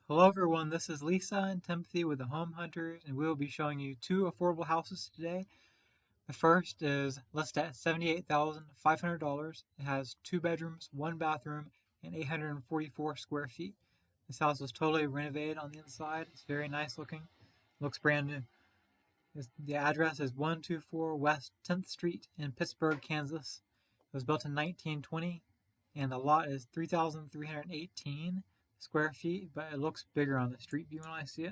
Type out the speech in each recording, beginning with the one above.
Hello everyone, this is Lisa and Timothy with the Home Hunters, and we will be showing you two affordable houses today. The first is listed at $78,500. It has 2 bedrooms, 1 bathroom, and 844 square feet. This house was totally renovated on the inside. It's very nice looking. Looks brand new. The address is 124 West 10th Street in Pittsburg, Kansas. It was built in 1920, and the lot is 3,318 square feet, but it looks bigger on the street view when I see it.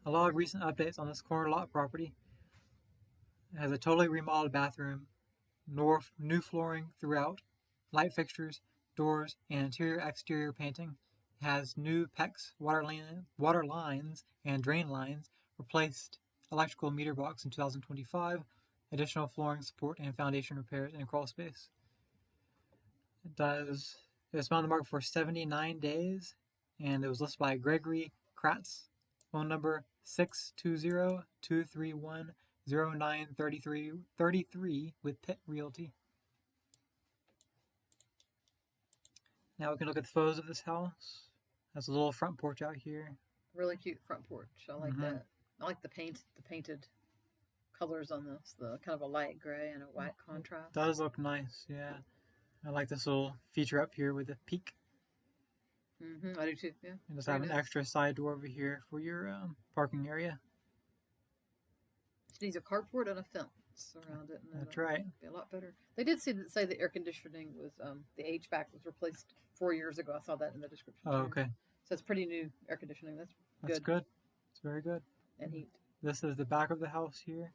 A lot of recent updates on this corner lot property. It has a totally remodeled bathroom, new flooring throughout, light fixtures, doors, and interior-exterior painting. It has new PEX water lines and drain lines, replaced electrical meter box in 2025, additional flooring support and foundation repairs and crawl space. It's been on the market for 79 days, and it was listed by Gregory Kratz. Phone number 620-231-0933 with Pitt Realty. Now we can look at the photos of this house. Has a little front porch out here. Really cute front porch. I like that. I like the painted colors on this. The kind of a light gray and a white contrast. It does look nice, yeah. I like this little feature up here with the peak. I do too, yeah. And just have an extra side door over here for your parking area. It needs a carport and a fence around it. And that's right. Be a lot better. They did say the air conditioning was, the HVAC was replaced 4 years ago. I saw that in the description. Oh, okay. So it's pretty new air conditioning. That's good. Good. It's very good. And heat. This is the back of the house here.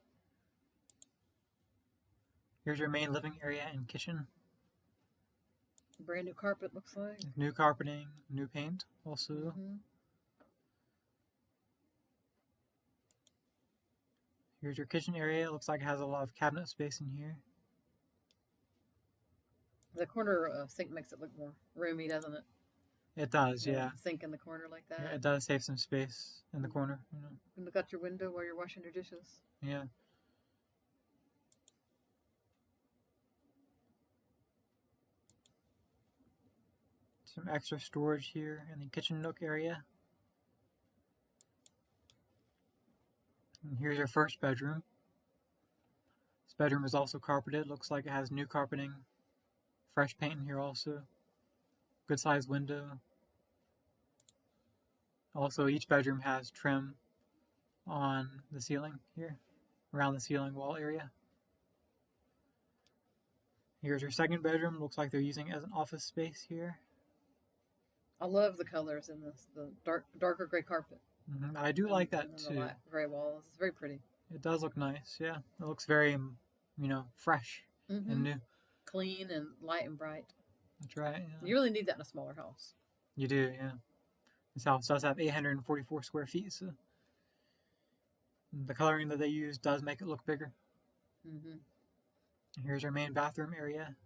Here's your main living area and kitchen. Brand new carpet, looks like. New carpeting, new paint also. Here's your kitchen area. It looks like it has a lot of cabinet space in here. The corner sink makes it look more roomy, doesn't it? It does, yeah. Sink in the corner like that. Yeah, it does save some space in the corner. You know. You can look out your window while you're washing your dishes. Yeah. Some extra storage here in the kitchen nook area. And here's your first bedroom. This bedroom is also carpeted. Looks like it has new carpeting, fresh paint in here also. Good sized window. Also, each bedroom has trim on the ceiling here, around the ceiling wall area. Here's your second bedroom. Looks like they're using it as an office space here. I love the colors in this, the darker gray carpet. I do like that too. The gray walls. It's very pretty. It does look nice, yeah. It looks very, fresh and new. Clean and light and bright. That's right, yeah. You really need that in a smaller house. You do, yeah. This house does have 844 square feet, so the coloring that they use does make it look bigger. Here's your main bathroom area.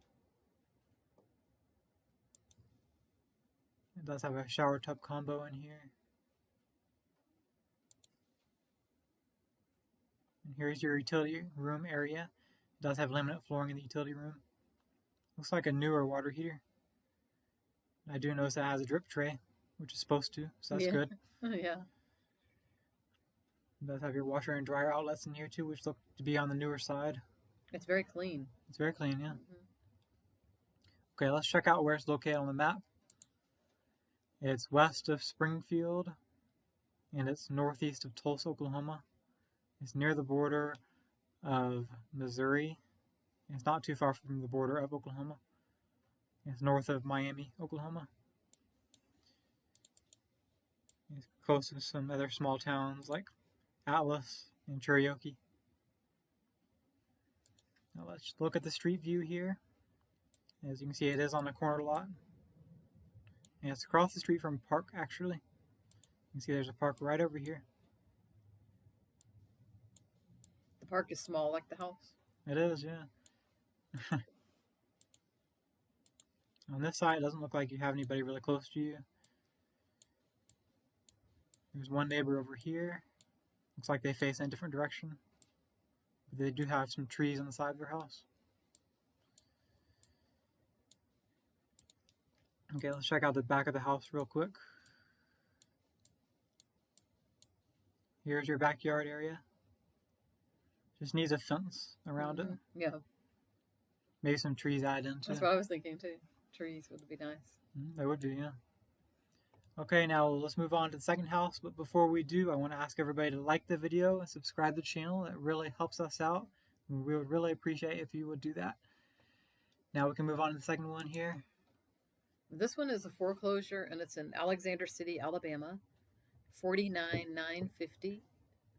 It does have a shower tub combo in here. And here's your utility room area. It does have laminate flooring in the utility room. Looks like a newer water heater. I do notice it has a drip tray, which is supposed to, so that's good. Yeah. It does have your washer and dryer outlets in here too, which look to be on the newer side. It's very clean. It's very clean, yeah. Okay, let's check out where it's located on the map. It's west of Springfield, and it's northeast of Tulsa, Oklahoma. It's near the border of Missouri. It's not too far from the border of Oklahoma. It's north of Miami, Oklahoma. It's close to some other small towns like Atlas and Cherokee. Now let's look at the street view here. As you can see, it is on a corner lot. And it's across the street from a park, actually. You can see there's a park right over here. The park is small like the house. It is, yeah. On this side, it doesn't look like you have anybody really close to you. There's one neighbor over here. Looks like they face in a different direction. But they do have some trees on the side of their house. Okay, let's check out the back of the house real quick. Here's your backyard area. Just needs a fence around it. Yeah. Maybe some trees added into. That's what I was thinking too. Trees would be nice. They would be, yeah. Okay, now let's move on to the second house. But before we do, I want to ask everybody to like the video and subscribe to the channel. That really helps us out. We would really appreciate if you would do that. Now we can move on to the second one here. This one is a foreclosure, and it's in Alexander City, Alabama. 49,950.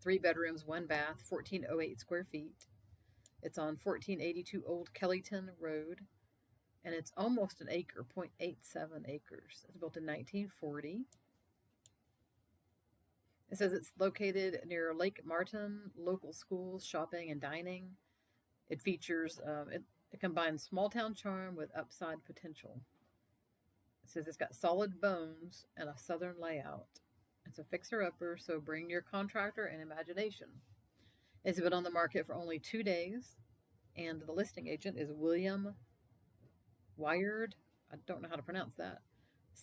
3 bedrooms, 1 bath, 1,408 square feet. It's on 1482 Old Kellyton Road, and it's almost an acre, 0.87 acres. It's built in 1940. It says it's located near Lake Martin, local schools, shopping, and dining. It features, it combines small town charm with upside potential. It says it's got solid bones and a southern layout. It's a fixer-upper, so bring your contractor and imagination. It's been on the market for only 2 days, and the listing agent is William Wiard. I don't know how to pronounce that.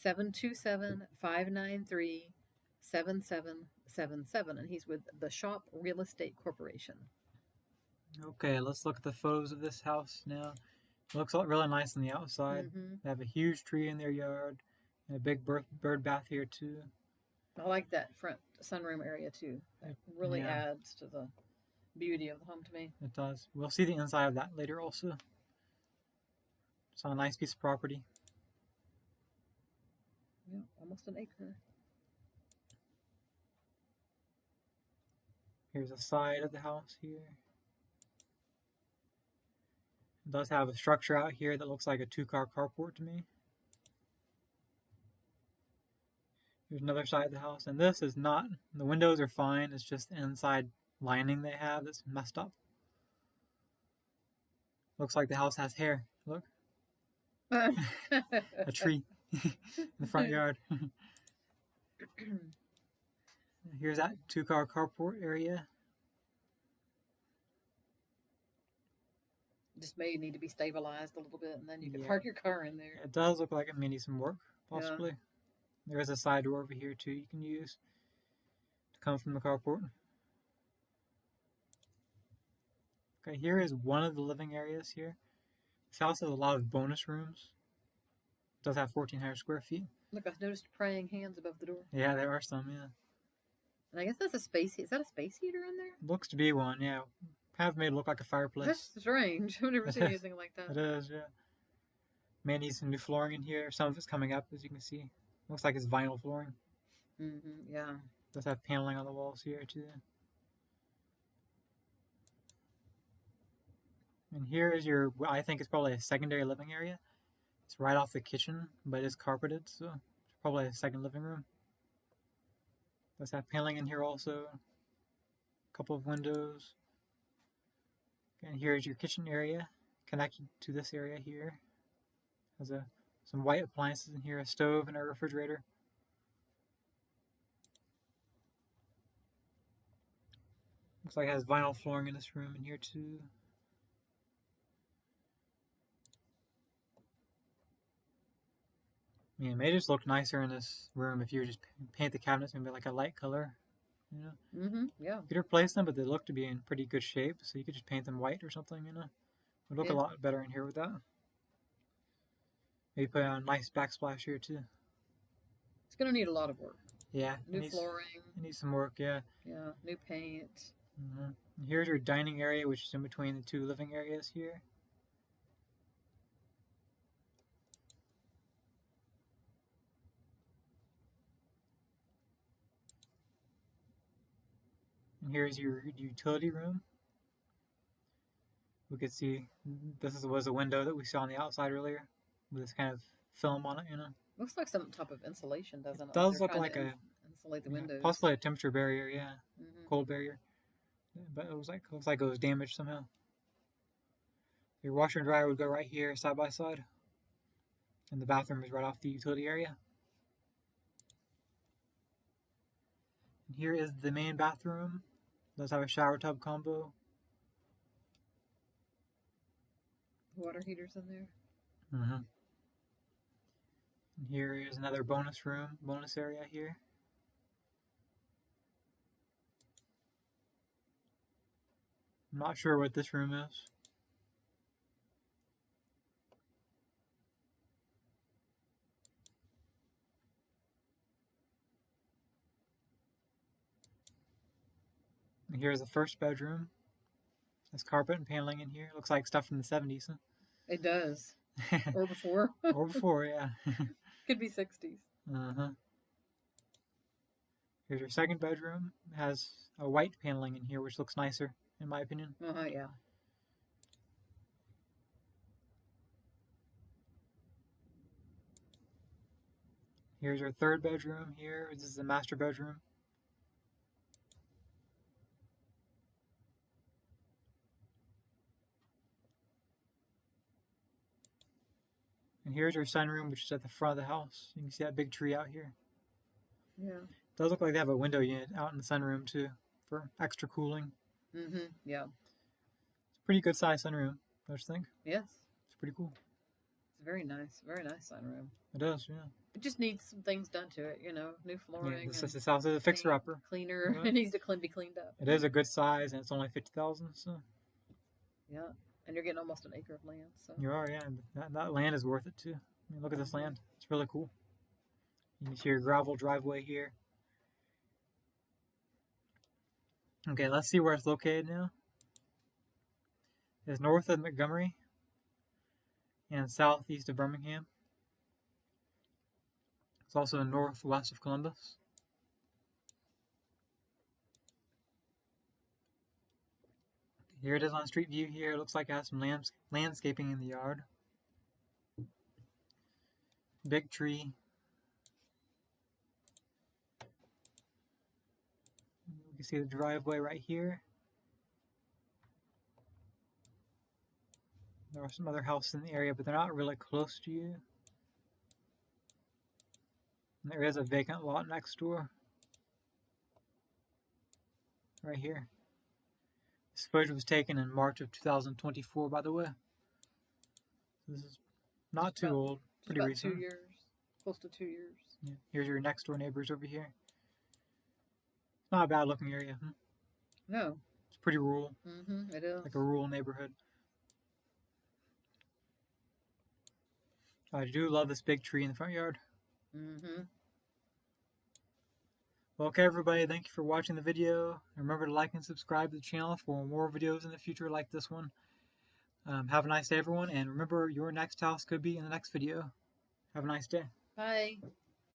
727-593-7777, and he's with the Shop Real Estate Corporation. Okay, let's look at the photos of this house now. It looks really nice on the outside. They have a huge tree in their yard, and a big bird bath here too. I like that front sunroom area too. That really adds to the beauty of the home to me. It does. We'll see the inside of that later also. It's on a nice piece of property. Yeah, almost an acre. Here's the side of the house here. It does have a structure out here that looks like a 2-car carport to me. Here's another side of the house, and this is not, the windows are fine, it's just the inside lining they have that's messed up. Looks like the house has hair. Look. A tree in the front yard. Here's that 2-car carport area. Just may need to be stabilized a little bit, and then you can park your car in there. It does look like it may need some work, possibly. There is a side door over here too you can use to come from the carport. Okay, here is one of the living areas here. This house has a lot of bonus rooms. It does have 1,400 square feet. Look, I've noticed praying hands above the door. Yeah, there are some, yeah. And I guess that's a space. Is that a space heater in there? Looks to be one, yeah. Kind of made it look like a fireplace. That's strange. I've never seen anything like that. It is, yeah. May need some new flooring in here. Some of it's coming up, as you can see. Looks like it's vinyl flooring. Yeah. Does have paneling on the walls here too. And here is your, I think it's probably a secondary living area. It's right off the kitchen, but it's carpeted, so it's probably a second living room. Does have paneling in here also. A couple of windows. And here is your kitchen area connected to this area here. Has some white appliances in here, a stove and a refrigerator. Looks like it has vinyl flooring in this room in here too. Yeah, it may just look nicer in this room if you would just paint the cabinets maybe like a light color, you know? Yeah. You could replace them, but they look to be in pretty good shape, so you could just paint them white or something, you know? It would look a lot better in here with that. Maybe put a nice backsplash here too. It's going to need a lot of work. Yeah. New flooring. It needs some work, yeah. Yeah, new paint. And here's your dining area, which is in between the two living areas here. And here's your utility room. We could see this was a window that we saw on the outside earlier with this kind of film on it, you know. Looks like some type of insulation, doesn't it? It does look like a insulate the windows. Possibly a temperature barrier, yeah, cold barrier. But it looks like it was damaged somehow. Your washer and dryer would go right here, side by side, and the bathroom is right off the utility area. And here is the main bathroom. It does have a shower tub combo. Water heaters in there. And here is another bonus room, bonus area here. I'm not sure what this room is. And here's the first bedroom. There's carpet and paneling in here. Looks like stuff from the 70s. It does. Huh? Or before. Or before, yeah. Could be 60s. Uh-huh. Here's your second bedroom. It has a white paneling in here, which looks nicer, in my opinion. Yeah. Here's your third bedroom here. This is the master bedroom. And here's your sunroom, which is at the front of the house. You can see that big tree out here. Yeah. It does look like they have a window unit out in the sunroom, too, for extra cooling. Yeah. It's a pretty good size sunroom, don't you think? Yes. It's pretty cool. It's very nice sunroom. It does, yeah. It just needs some things done to it, new flooring. Yeah, this house is a fixer-upper. Cleaner. Yeah. It needs to be cleaned up. It is a good size, and it's only $50,000, so. Yeah, and you're getting almost an acre of land. So You are, yeah. That land is worth it, too. I mean, look at this land. It's really cool. You can see your gravel driveway here. Okay, let's see where it's located now. It's north of Montgomery and southeast of Birmingham. It's also northwest of Columbus. Here it is on street view here. It looks like it has some landscaping in the yard. Big tree. You can see the driveway right here. There are some other houses in the area, but they're not really close to you. And there is a vacant lot next door. Right here. This footage was taken in March of 2024, by the way. This is not too old. Pretty about recent. 2 years. Close to 2 years. Yeah. Here's your next door neighbors over here. Not a bad looking area. No. It's pretty rural. It is. Like a rural neighborhood. I do love this big tree in the front yard. Well, okay, everybody, thank you for watching the video. Remember to like and subscribe to the channel for more videos in the future like this one. Have a nice day, everyone, and remember, your next house could be in the next video. Have a nice day. Bye.